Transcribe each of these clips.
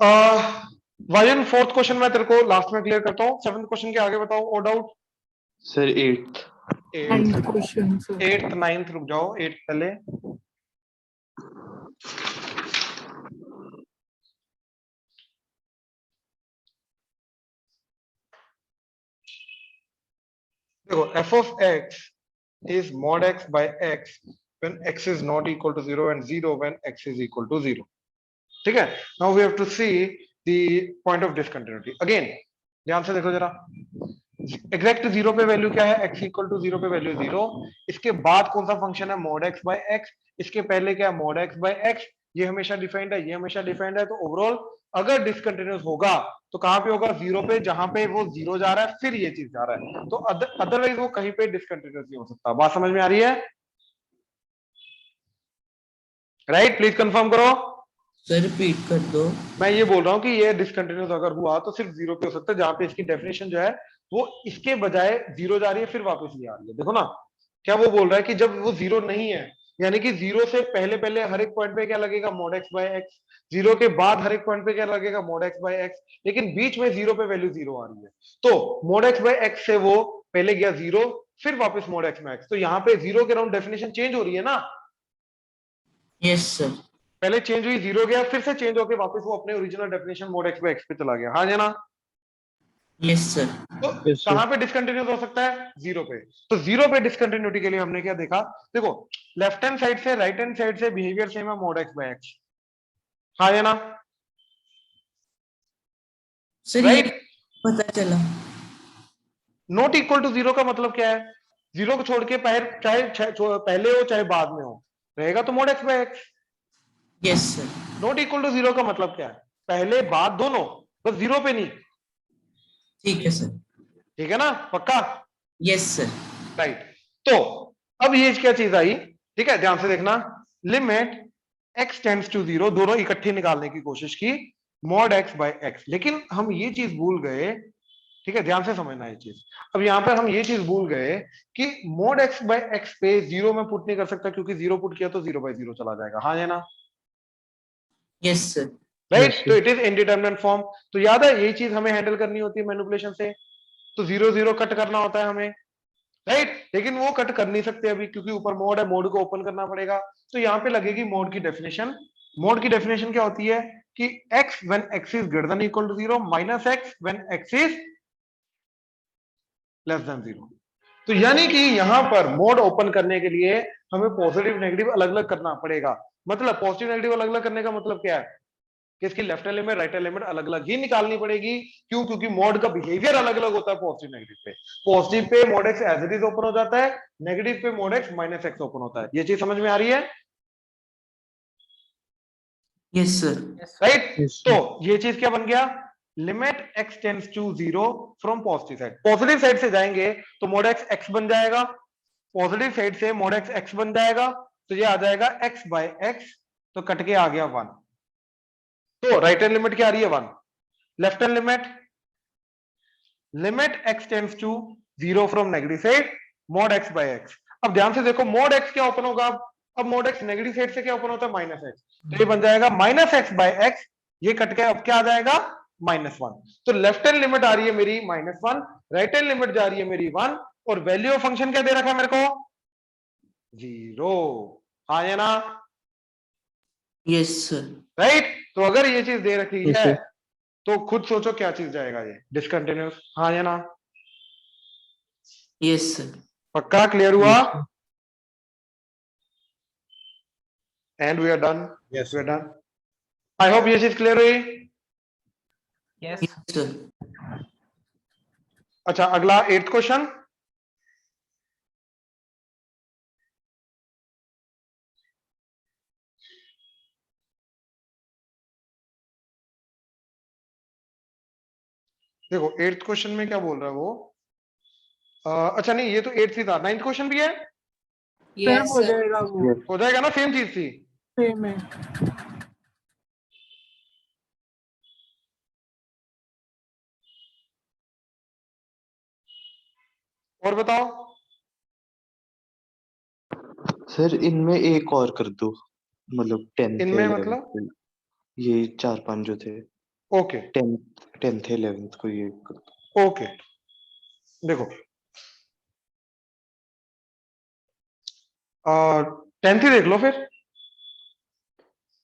वायन fourth question मैं तेरे को लास्ट में क्लियर करता हूँ, सेवंथ क्वेश्चन के आगे बताओ और doubt. Sir eighth ninth question sir. Eighth ninth रुक जाओ, एट्थ पहले। देखो f of x is mod x by x when x is not equal to 0 and 0 when x is equal to 0. ठीक है, now we have to see the point of discontinuity again. ध्यान से देखो जरा, exact zero पे value क्या है, x equal to zero पे वैल्यू जीरो। इसके बाद कौन सा फंक्शन है, mod x by x। इसके पहले क्या है, mod x by x। ये हमेशा डिफाइंड है, ये हमेशा डिफाइंड है। तो ओवरऑल अगर डिसकंटिन्यूस होगा तो कहां पे होगा, जीरो पे, जहां पे वो जीरो जा रहा है फिर ये चीज जा रहा है। तो अदरवाइज वो कहीं पे डिसकंटिन्यूस नहीं हो सकता। बात समझ में आ रही है? राइट, प्लीज कंफर्म करो। सर रिपीट कर दो। मैं ये बोल रहा हूँ कि ये डिसकंटिन्यूस अगर हुआ तो सिर्फ जीरो पे हो सकता है, जहां पे इसकी डेफिनेशन जो है वो इसके बजाय जीरो जा रही है फिर वापस ये आ रही है। देखो ना क्या वो बोल रहा है कि जब वो जीरो नहीं है, यानी कि जीरो से पहले पहले हर एक पॉइंट पे क्या लगेगा, mod x by x। Zero के बाद हर एक पॉइंट पे क्या लगेगा, mod x by x। लेकिन बीच में जीरो पे वैल्यू जीरो आ रही है, तो mod x by x से वो पहले गया जीरो फिर वापस mod x by x। तो यहाँ पे जीरो के अराउंड डेफिनेशन चेंज हो रही है ना। Yes sir. पहले चेंज हुई, जीरो गया, फिर से चेंज होके वापस वो अपने original definition mod x by x पे चला गया। हाँ जी ना। Yes sir. तो कहां पे डिसकंटिन्यूस हो सकता है, जीरो पे। तो जीरो पे डिसकंटिन्यूटी के लिए हमने क्या देखा, देखो लेफ्ट हैंड साइड से राइट हैंड साइड से बिहेवियर सेम है mod x by x। हाँ या ना। सर ये राइट, पता चला। नॉट इक्वल टू जीरो का मतलब क्या है, जीरो को छोड़ के चाहे पहले हो चाहे बाद में हो रहेगा तो mod x by x। Yes sir. Not equal to zero का मतलब क्या है, पहले बाद दोनों, बस जीरो पे नहीं। ठीक है सर। ठीक है ना, पक्का। Yes sir. राइट, तो अब ये क्या चीज आई, ठीक है ध्यान से देखना। Limit x tends to zero, दोनों इकट्ठे निकालने की कोशिश की, mod x by x। लेकिन हम ये चीज भूल गए, ठीक है ध्यान से समझना ये चीज। अब यहां पर हम ये चीज भूल गए कि mod x by x पे जीरो में पुट नहीं कर सकता, क्योंकि जीरो पुट किया तो जीरो बाय जीरो चला जाएगा। हाँ या ना। Yes sir. राइट, तो इट इज इनडिटरमिनेट फॉर्म। तो याद है यही चीज हमें हैंडल करनी होती है मैनिपुलेशन से। तो जीरो जीरो कट करना होता है हमें, राइट। लेकिन वो कट कर नहीं सकते अभी, क्योंकि ऊपर मोड है, मोड को ओपन करना पड़ेगा। तो यहां पे लगेगी मोड की डेफिनेशन। मोड की डेफिनेशन क्या होती है कि x when x is greater than equal to zero minus x when x is less than zero. तो यानी कि यहां पर मोड ओपन करने के लिए हमें पॉजिटिव नेगेटिव अलग अलग करना पड़ेगा। मतलब पॉजिटिव नेगेटिव अलग अलग करने का मतलब क्या है कि इसकी left hand limit right hand limit अलग अलग ही निकालनी पड़ेगी। क्यों, क्योंकि मोड का बिहेवियर अलग अलग होता है पॉजिटिव नेगेटिव पे। पॉजिटिव पे mod x as it is open हो जाता है, नेगेटिव पे mod x minus x open होता है। ये चीज समझ में आ रही है? Yes sir. राइट, तो ये चीज क्या बन गया, limit x tends to zero from positive side. Positive side से जाएंगे तो mod x x बन जाएगा, पॉजिटिव साइड से mod x x बन जाएगा, तो ये आ जाएगा x बाय x। तो कट के आ गया 1। तो राइट हैंड लिमिट क्या आ रही है, 1। Left hand limit, limit x tends to zero from negative side mod x by x। अब ध्यान से देखो mod x क्या ओपन होगा, अब mod x नेगेटिव साइड से क्या ओपन होता है, माइनस x। तो ये बन जाएगा माइनस x बाय x। ये कट के अब क्या आ जाएगा, -1। तो लेफ्ट हैंड लिमिट आ रही है मेरी -1, राइट हैंड लिमिट जा रही है मेरी 1, और वैल्यू ऑफ फंक्शन क्या दे रखा है मेरे को, 0। हाँ या ना। Yes sir. राइट, तो अगर ये चीज दे रखी Yes, है sir. तो खुद सोचो क्या चीज जाएगा, ये डिसकंटिन्यूस। हाँ या ना। Yes sir. पक्का क्लियर हुआ? Yes, sir. And we are done. Yes, we are sir. Done. I hope ये चीज क्लियर हुई। Yes sir. अच्छा, अगला 8th क्वेश्चन। देखो 8th क्वेश्चन में क्या बोल रहा है वो, अच्छा नहीं ये तो 8th ही था, 9th क्वेश्चन भी है। सेम हो जाएगा वो, Yes. हो जाएगा ना, सेम चीज थी। सेम है। और बताओ। सर इनमें एक और कर दो, मतलब 10 इनमें या मतलब 11 ये 4-5 जो थे। ओके 10th 11th को ये ओके, देखो 10th ही देख लो फिर,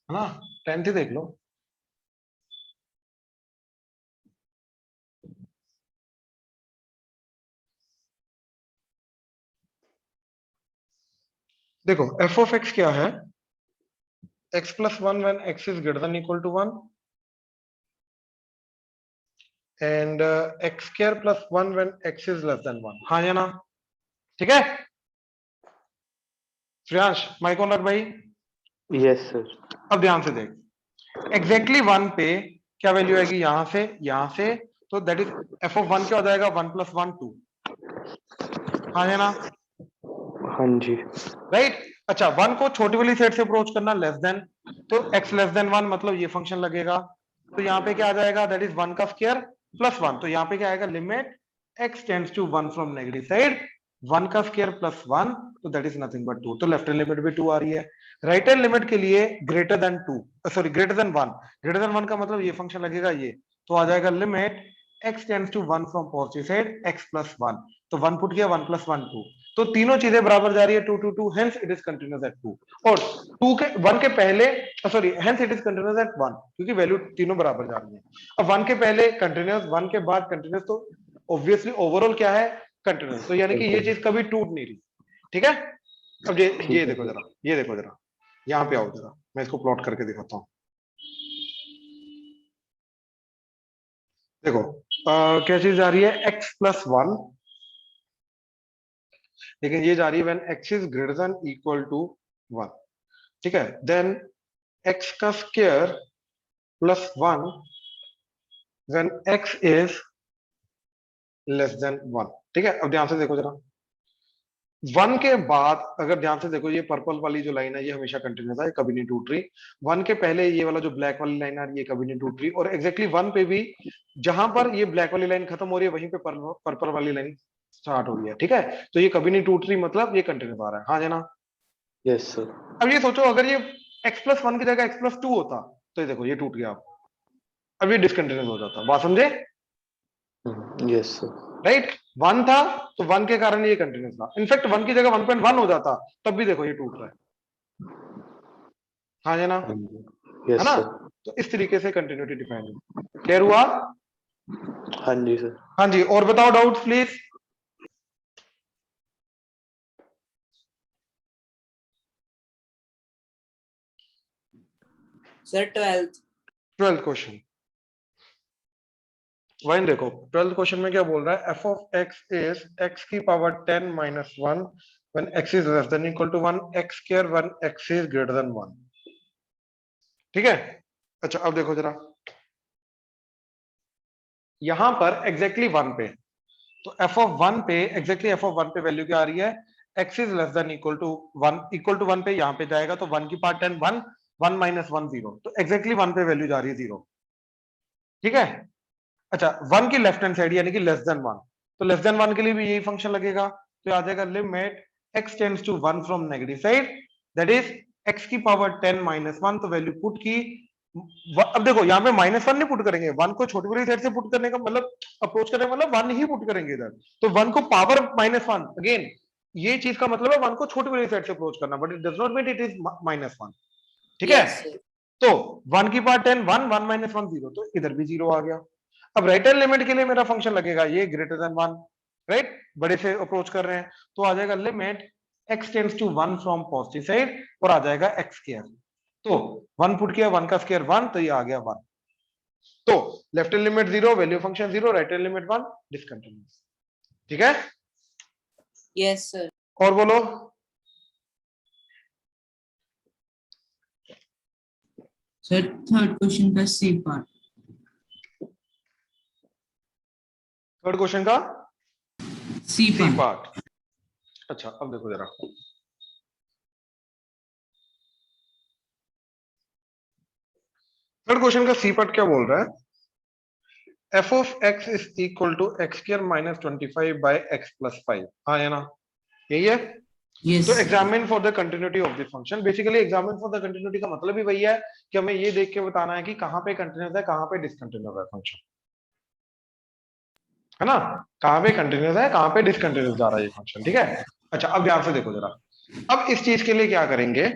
है ना, 10th ही देख लो। देखो एफ ऑफ एक्स क्या है, x plus 1 when x is greater than equal to 1 and x square plus 1 when x is less than 1। हाँ या ना, ठीक है। श्रेयांश माइक ऑन रख भाई। Yes sir. अब ध्यान से देख, एग्जैक्टली 1 पे क्या वैल्यू आएगी, यहां से, तो दैट इज एफ ऑफ 1 क्या हो जाएगा, 1 plus 1 2। हाँ या ना, हाँ जी। राइट। अच्छा 1 को छोटी वाली सेट से अप्रोच करना, लेस देन, तो x लेस देन 1 मतलब ये फंक्शन लगेगा। तो यहाँ पे क्या आ जाएगा, दैट इज 1 का स्क्वायर प्लस 1। तो यहाँ पे क्या आएगा, limit x tends to 1 from negative side, 1 का स्क्वायर प्लस 1, तो दैट इज नथिंग बट 2। तो लेफ्ट हैंड लिमिट भी 2 आ रही है। राइट हैंड लिमिट के लिए greater than 2, sorry greater than 1, greater than 1 का मतलब ये फंक्शन लगेगा ये, तो आ जाएगा limit x tends to 1 from positive side x plus 1। तो 1 पुट किया, 1 प्लस 1 2, तो तीनों चीजें बराबर जा रही है, 2 2 2, hence it is continuous at 2। और 2 के 1 के पहले, sorry hence it is continuous at 1, क्योंकि वैल्यू तीनों बराबर जा रही है। अब 1 के पहले कंटीन्यूअस, 1 के बाद कंटीन्यूअस, तो ऑब्वियसली ओवरऑल क्या है, कंटीन्यूअस। तो यानी कि ये चीज कभी टूट नहीं रही, ठीक है। अब ये देखो जरा, ये देखो जरा, यहाँ पे आओ जरा, मैं इसको प्लॉट करके दिखाता हूँ। देखो क्या चीज जा रही है, x प्लस 1, लेकिन ये जा रही है when x is greater than equal to 1, ठीक है। देन x का square plus 1 when x is less than 1, ठीक है। अब ध्यान से देखो जरा, 1 के बाद अगर ध्यान से देखो, ये पर्पल वाली जो लाइन है ये हमेशा कंटिन्यूस है, ये कभी नहीं टूट रही। 1 के पहले ये वाला जो ब्लैक वाली लाइन आ रही है, ये कभी नहीं टूट रही। और एग्जैक्टली 1 पे भी जहां पर ये ब्लैक वाली लाइन खत्म हो रही है, वहीं पे पर्पल वाली लाइन स्टार्ट हो रही है, ठीक है। तो ये कभी नहीं टूट रही, मतलब ये कंटिन्यूस आ रहा है। हाँ जना, यस सर। अब ये सोचो, अगर ये x प्लस 1 की जगह x प्लस 2 होता, तो ये देखो ये टूट गया, अब ये डिसकंटिन्यूस हो जाता। बात समझे? Yes sir. राइट, 1 था तो 1 के कारण ये कंटिन्यूस था। इनफैक्ट 1 की जगह 1.1 हो जाता, तब भी देखो ये टूट रहा है। हाँ जना, है यस ना। सर। तो इस तरीके से कंटिन्यूटी डिफाइन है। क्लियर हुआ? हाँ जी सर। हाँ जी, और बताओ doubt please. Sir 12th question वाइन देखो, 12th क्वेश्चन में क्या बोल रहा है, F of x is X की power 10 minus 1 when X is less than equal to 1 X square when X is greater than 1, ठीक है। अच्छा अब देखो जरा, यहां पर एग्जैक्टली 1 पे, तो एफ ऑफ 1 पे एग्जैक्टली एफ ऑफ 1 पे वैल्यू क्या आ रही है, x is less than equal to 1, equal to 1 पे यहां पे जाएगा, तो 1 की पावर 10 1, 1 माइनस 1 0, तो एग्जैक्टली 1 पे वैल्यू जा रही है 0, ठीक है। अच्छा 1 की लेफ्ट हैंड साइड यानी कि लेस देन 1, तो लेस देन 1 के लिए भी यही फंक्शन लगेगा, तो आ जाएगा limit x tends to 1 from negative side, that is x की पावर 10 माइनस 1, तो वैल्यू पुट की। अब देखो यहाँ पे -1 नहीं पुट करेंगे, 1 को छोटी वाली साइड से पुट करने का मतलब, अप्रोच करने का मतलब 1 ही पुट करेंगे इधर, तो 1 को पावर -1, अगेन ये चीज का मतलब है 1 को छोटी वाली साइड से अप्रोच करना, but it does not mean it is -1, ठीक है। तो 1 की पावर 10 1, 1 माइनस 1 0, तो इधर भी 0 आ गया। अब राइट हैंड लिमिट के लिए मेरा फंक्शन लगेगा ये ग्रेटर देन 1, राइट, बड़े से अप्रोच कर रहे हैं, तो आ जाएगा limit x tends to 1 from positive side, और आ जाएगा x स्क्वायर, तो 1 पुट किया, 1 का स्क्वायर 1, तो ये आ गया 1। तो left hand limit 0, value function 0, right hand limit 1, discontinuous, ठीक है। Yes sir. और बोलो। सर थर्ड क्वेश्चन का सी पार्ट। थर्ड क्वेश्चन का सी सी पार्ट। अच्छा अब देखो जरा, थर्ड क्वेश्चन का सी पार्ट क्या बोल रहा है, F of x is equal to x square minus 25 by x plus 5। हाँ है ना, यही है। Yes. तो examine for the continuity of the function, basically examine for the continuity का मतलब ही वही है कि हमें ये देख के बताना है कि कहाँ पे कंटिन्यूस है, कहाँ पे डिसकंटिन्यूस है फंक्शन, है ना, कहाँ पे कंटिन्यूस है, कहाँ पे डिसकंटिन्यूस जा रहा है ये फंक्शन, ठीक है। अच्छा अब ध्यान से देखो जरा, अब इस चीज के लिए क्या करेंगे,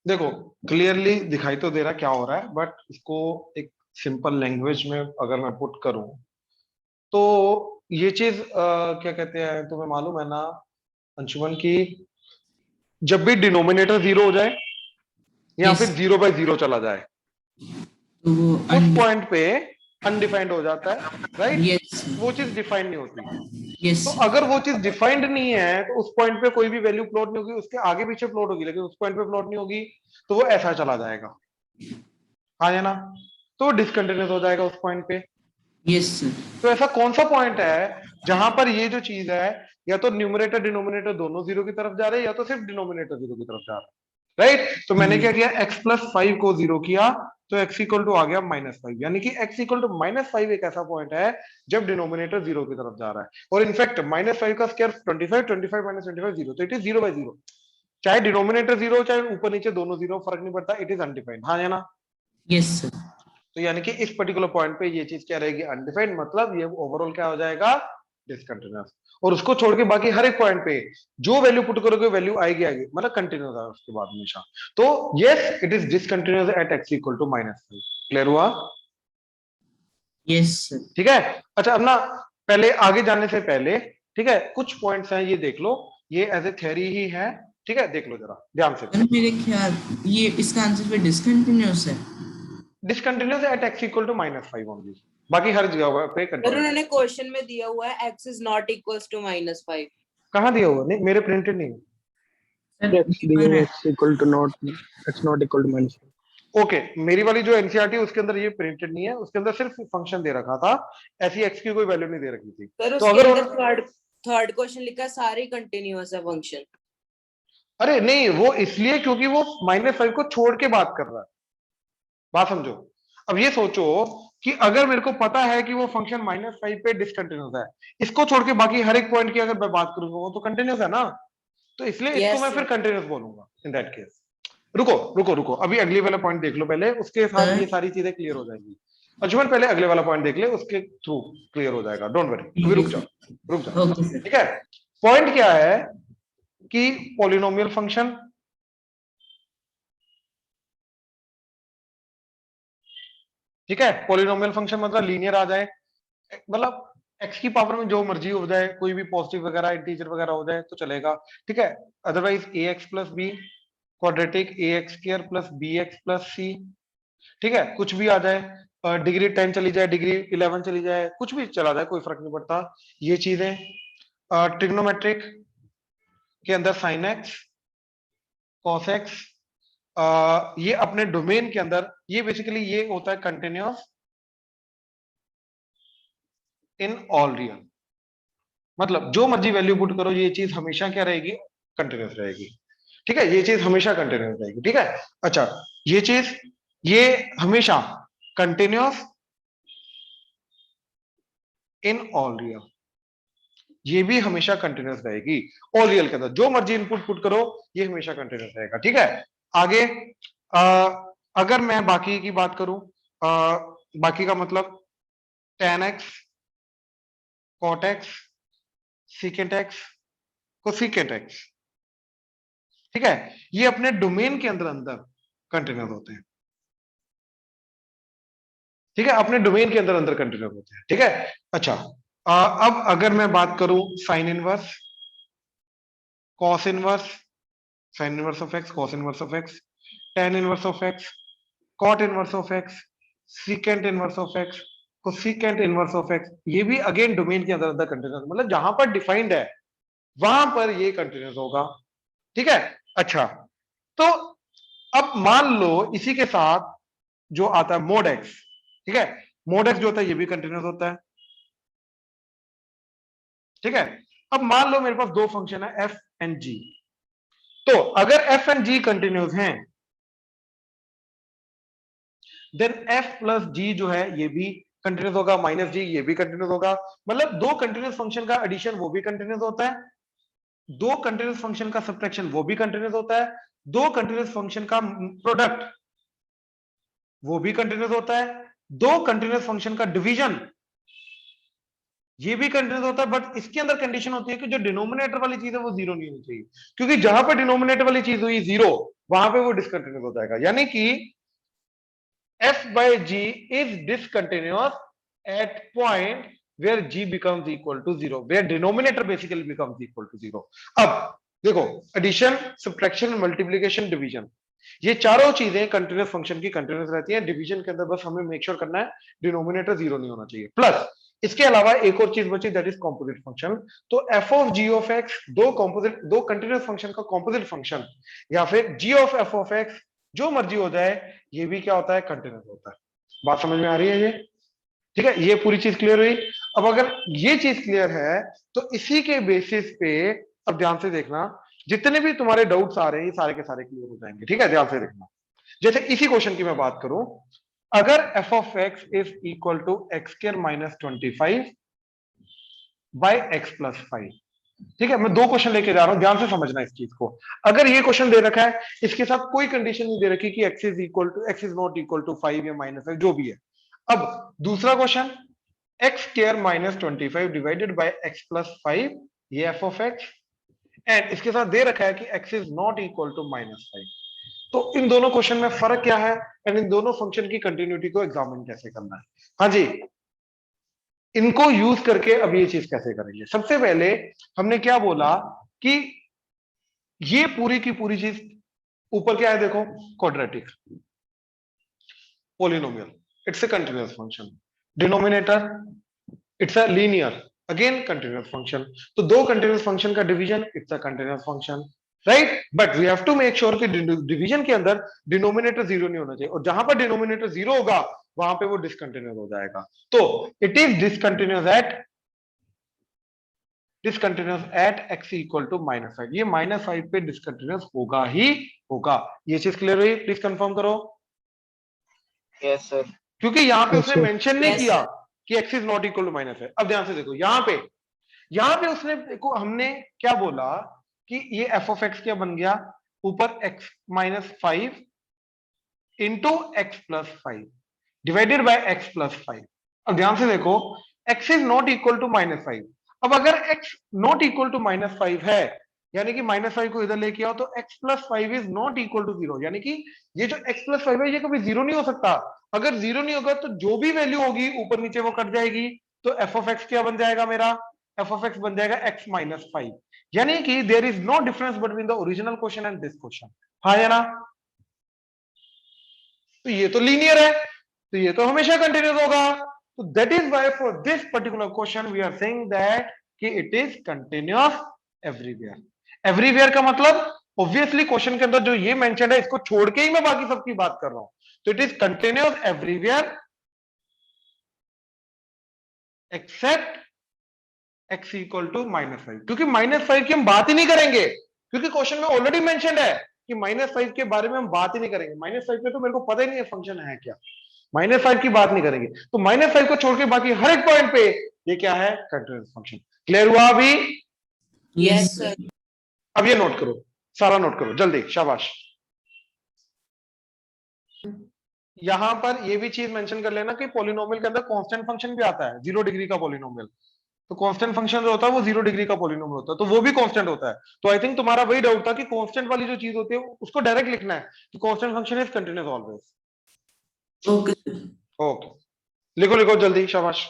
देखो क्लियरली दिखाई तो दे रहा क्या हो रहा है, बट इसको एक सिंपल लैंग्वेज में अगर मैं पुट करूं तो ये चीज क्या कहते हैं, तुम्हें मालूम है ना अंशुमन, की जब भी डिनोमिनेटर जीरो हो जाए या Yes. फिर 0/0 चला जाए, तो वो उस पॉइंट पे अनडिफाइंड हो जाता है, राइट। Yes. वो चीज डिफाइंड नहीं होती। Yes. तो अगर वो चीज डिफाइंड नहीं है तो उस पॉइंट पे कोई भी वैल्यू प्लॉट नहीं होगी, उसके आगे पीछे प्लॉट होगी, लेकिन उस पॉइंट पे प्लॉट नहीं होगी, तो वो ऐसा चला जाएगा, हाँ या ना, तो वो डिसकंटिन्यूस हो जाएगा उस पॉइंट पे। Yes, sir. तो ऐसा कौन सा पॉइंट है जहां पर ये जो चीज है या तो न्यूमरेटर डिनोमिनेटर दोनों जीरो की तरफ जा रहे हैं या तो सिर्फ डिनोमिनेटर जीरो की तरफ जा रहा है, राइट। तो मैंने क्या किया, x+5 को जीरो किया, तो x इक्वल टू आ गया -5, यानी कि x इक्वल टू -5 एक ऐसा पॉइंट है जब डिनोमिनेटर जीरो की तरफ जा रहा है। और इनफैक्ट -5 का स्क्वायर 25, 25 - 25 जीरो, तो इट इज 0/0, चाहे डिनोमिनेटर जीरो चाहे ऊपर नीचे दोनों जीरो, फर्क नहीं पड़ता, इट इज अनडिफाइंड, हाँ या ना। Yes, sir. तो यानी कि इस पर्टिकुलर पॉइंट पे ये चीज क्या रहेगी, अनडिफाइंड, मतलब ये ओवरऑल क्या हो जाएगा, डिसकंटिन्यूअस। और उसको छोड़ के बाकी हर एक पॉइंट पे जो वैल्यू पुट करोगे वैल्यू आएगी आएगी, मतलब कंटिन्यूअस है उसके बाद हमेशा। तो yes it is discontinuous at x equal to -5। Clear हुआ? Yes, sir. ठीक है। अच्छा अब ना पहले आगे जाने से पहले, ठीक है, कुछ पॉइंट्स हैं ये देख लो, ये एज ए थ्योरी ही है, ठीक है, देख लो जरा ध्यान से। सर मेरे ख्याल ये इसका आंसर पे डिसकंटिन्यूअस है। Discontinuous at x equal to -5 only, बाकी हर जगह पे सर कंटिन्यूअस। उन्होंने क्वेश्चन में दिया हुआ है x is not equals to -5। कहाँ दिया हुआ, नहीं मेरे प्रिंटेड नहीं है। सर x पेपर है। x equal to not x not equal to -5. Okay मेरी वाली जो एनसीईआरटी है उसके अंदर ये प्रिंटेड नहीं है, उसके अंदर सिर्फ फंक्शन दे रखा था, ऐसी एक्स की कोई वैल्यू नहीं दे रखी थी। सर तो उसके अगर अंदर थर्ड क्वेश्चन लिखा है सारे कंटिन्यूअस है फंक्शन। अरे नहीं वो इसलिए क्योंकि वो -5 को छोड़ के बात कर रहा है, बात समझो। अब ये सोचो कि अगर मेरे को पता है कि वो फंक्शन -5 पे डिसकंटिन्यूअस है, इसको छोड़ के बाकी हर एक पॉइंट की अगर मैं बात करूंगा वो तो कंटिन्यूअस है ना, तो इसलिए इसको Yes, मैं फिर sir. कंटिन्यूअस बोलूंगा इन दैट केस। रुको रुको रुको, अभी अगले वाला पॉइंट देख लो पहले, उसके साथ ये सारी चीजें क्लियर हो जाएंगी। अजमल पहले अगले वाला पॉइंट देख ले, उसके थ्रू क्लियर हो जाएगा, डोंट वरी, अभी रुक जाओ ओके सर। ठीक है। पॉइंट क्या है कि पॉलिनोमियल फंक्शन, ठीक है, पॉलिनोमियल फंक्शन मतलब लीनियर आ जाए, मतलब एक्स की पावर में जो मर्जी हो जाए, कोई भी पॉजिटिव वगैरह इंटीजर वगैरह हो जाए तो चलेगा, ठीक है। Otherwise ax plus B, quadratic ax square plus bx plus c, ठीक है, कुछ भी आ जाए, डिग्री 10 चली जाए, डिग्री 11 चली जाए, कुछ भी चला जाए, कोई फर्क नहीं पड़ता। ये चीजें ट्रिग्नोमेट्रिक के अंदर साइन एक्स, कॉस एक्स, ये अपने डोमेन के अंदर, ये बेसिकली ये होता है कंटिन्यूअस इन ऑल रियल, मतलब जो मर्जी वैल्यू पुट करो ये चीज हमेशा क्या रहेगी, कंटिन्यूअस रहेगी, ठीक है, ये चीज हमेशा कंटिन्यूअस रहेगी, ठीक है। अच्छा ये चीज ये हमेशा कंटिन्यूअस इन ऑल रियल, ये भी हमेशा कंटिन्यूअस रहेगी, ऑल रियल के अंदर जो मर्जी इनपुट पुट करो ये हमेशा कंटिन्यूअस रहेगा, ठीक है। आगे अगर मैं बाकी की बात करूं, बाकी का मतलब tan x, cot x, secant x, cosecant x, ठीक है, ये अपने डोमेन के अंदर अंदर कंटिन्यूअस होते हैं, ठीक है, अपने डोमेन के अंदर अंदर कंटिन्यूअस होते हैं, ठीक है। अच्छा अब अगर मैं बात करूं sine inverse, cos inverse, sine inverse of x, cos inverse of x, tan inverse of x, cot inverse of x, secant inverse of x, cosecant inverse of x, ये भी अगेन डोमेन के अंदर अंदर कंटिन्यूअस, मतलब जहां पर defined है वहां पर ये कंटिन्यूअस होगा, ठीक है। अच्छा तो अब मान लो इसी के साथ जो आता है मोड एक्स, ठीक है, mod x जो होता है ये भी कंटिन्यूस होता है, ठीक है। अब मान लो मेरे पास दो फंक्शन है f एंड g, तो अगर f एंड g कंटिन्यूस हैं देन f प्लस g जो है ये भी कंटिन्यूस होगा, माइनस g ये भी कंटिन्यूस होगा। मतलब दो कंटिन्यूस फंक्शन का एडिशन वो भी कंटिन्यूस होता है, दो कंटिन्यूस फंक्शन का सब्ट्रैक्शन वो भी कंटिन्यूस होता है, दो कंटिन्यूस फंक्शन का प्रोडक्ट वो भी कंटिन्यूस होता है, दो कंटिन्यूस फंक्शन का डिवीजन ये भी कंटिन्यूस होता है। बट इसके अंदर कंडीशन होती है कि जो डिनोमिनेटर वाली चीज है वो जीरो नहीं होनी चाहिए, क्योंकि जहां पर डिनोमिनेटर वाली चीज हुई जीरो वहां पे वो डिसकंटिन्यूस हो जाएगा। यानी कि f by g is discontinuous at point where g becomes equal to 0, where denominator basically becomes equal to 0. अब देखो एडिशन, सब्ट्रैक्शन, मल्टीप्लिकेशन, डिवीजन, ये चारों चीजें कंटिन्यूस फंक्शन की कंटिन्यूस रहती हैं। डिवीजन के अंदर बस हमें मेक श्योर करना है डिनोमिनेटर जीरो नहीं होना चाहिए। प्लस इसके अलावा एक और चीज बची, दैट इज कॉम्पोजिट फंक्शन। तो f of g of x दो कंटिन्यूस फंक्शन का कॉम्पोजिट फंक्शन, या फिर g of f of x, जो मर्जी हो जाए, ये भी क्या होता है, कंटिन्यूस होता है। बात समझ में आ रही है ये? ठीक है, ये पूरी चीज क्लियर हुई। अब अगर ये चीज क्लियर है तो इसी के बेसिस पे अब ध्यान से देखना, जितने भी तुम्हारे डाउट्स आ रहे हैं ये सारे के सारे क्लियर हो जाएंगे। ठीक है, ध्यान से देखना। जैसे इसी क्वेश्चन की मैं बात करूं, अगर f of x is equal to x square minus 25 by x plus 5, ठीक है, मैं दो क्वेश्चन लेके जा रहा हूं, ध्यान से समझना इस चीज को। अगर ये क्वेश्चन दे रखा है, इसके साथ कोई कंडीशन नहीं दे रखी कि x is not equal to 5 या -5, जो भी है। अब दूसरा question, x square minus 25 divided by x plus 5, ये f ऑफ x, एंड इसके साथ दे रखा है कि x is not equal to -5। तो इन दोनों क्वेश्चन में फर्क क्या है, एंड इन दोनों फंक्शन की कंटिन्यूटी को एग्जामिन कैसे करना है। हाँ जी, इनको यूज करके अब ये चीज कैसे करेंगे। सबसे पहले हमने क्या बोला कि ये पूरी की पूरी चीज ऊपर क्या है, देखो, quadratic polynomial, it's a continuous function, denominator it's a linear, again continuous function. तो दो कंटिन्यूअस फंक्शन का division it's a continuous function, right. But we have to make sure कि डिवीजन के अंदर डिनोमिनेटर जीरो नहीं होना चाहिए, और जहां पर डिनोमिनेटर जीरो होगा वहां पे वो डिसकंटिन्यूअस हो जाएगा। तो it is discontinuous at x equal to -5, ये -5 पे डिसकंटिन्यूअस होगा ही होगा। ये चीज क्लियर हुई? प्लीज कंफर्म करो। Yes sir. क्योंकि यहां पे Yes, उसने sir. मेंशन नहीं Yes, किया sir. कि x is not equal to -5। अब ध्यान से देखो, यहां पे उसने, देखो हमने क्या बोला कि ये f ऑफ x क्या बन गया, ऊपर x -5 into x plus 5 divided by x plus 5। अब ध्यान से देखो, x is not equal to -5। अब अगर x नॉट इक्वल टू -5 है, यानी कि -5 को इधर लेके आओ, तो x plus 5 is not equal to 0, यानी कि ये जो x प्लस 5 है ये कभी जीरो नहीं हो सकता। अगर जीरो नहीं होगा तो जो भी वैल्यू होगी ऊपर नीचे वो कट जाएगी, तो f ऑफ x क्या बन जाएगा मेरा, f ऑफ x बन जाएगा x माइनस 5। यानी कि there is no difference between the original question and this question. हाँ या ना? तो ये तो लीनियर है, तो ये तो हमेशा कंटिन्यूस होगा। तो that is why for this particular question we are saying that कि it is continuous everywhere. Everywhere का मतलब ऑब्वियसली क्वेश्चन के अंदर जो ये मेंशन है इसको छोड़ के ही मैं बाकी सबकी बात कर रहा हूं। तो it is continuous everywhere except x equal to -5, क्योंकि -5 की हम बात ही नहीं करेंगे, क्योंकि क्वेश्चन में ऑलरेडी मेंशन्ड है कि -5 के बारे में हम बात ही नहीं करेंगे। -5 पे तो मेरे को पता ही नहीं है फंक्शन है क्या, -5 की बात नहीं करेंगे। तो -5 को छोड़ के बाकी हर एक पॉइंट पे ये क्या है, कंटिन्यूअस फंक्शन। क्लियर हुआ अभी? Yes, sir. अब ये नोट करो, सारा नोट करो जल्दी, शाबाश। यहां पर ये भी चीज मेंशन कर लेना कि पॉलिनोमियल के अंदर कांस्टेंट फंक्शन भी आता है, 0 डिग्री का पॉलिनोमियल। तो कांस्टेंट फंक्शन जो होता है वो 0 डिग्री का पॉलिनोमियल होता है, तो वो भी कांस्टेंट होता है। तो आई थिंक तुम्हारा वही डाउट था कि कांस्टेंट वाली जो चीज होती है उसको डायरेक्ट लिखना है कि constant function is continuous always. Okay, sir. Okay, लिखो लिखो जल्दी, शाबाश।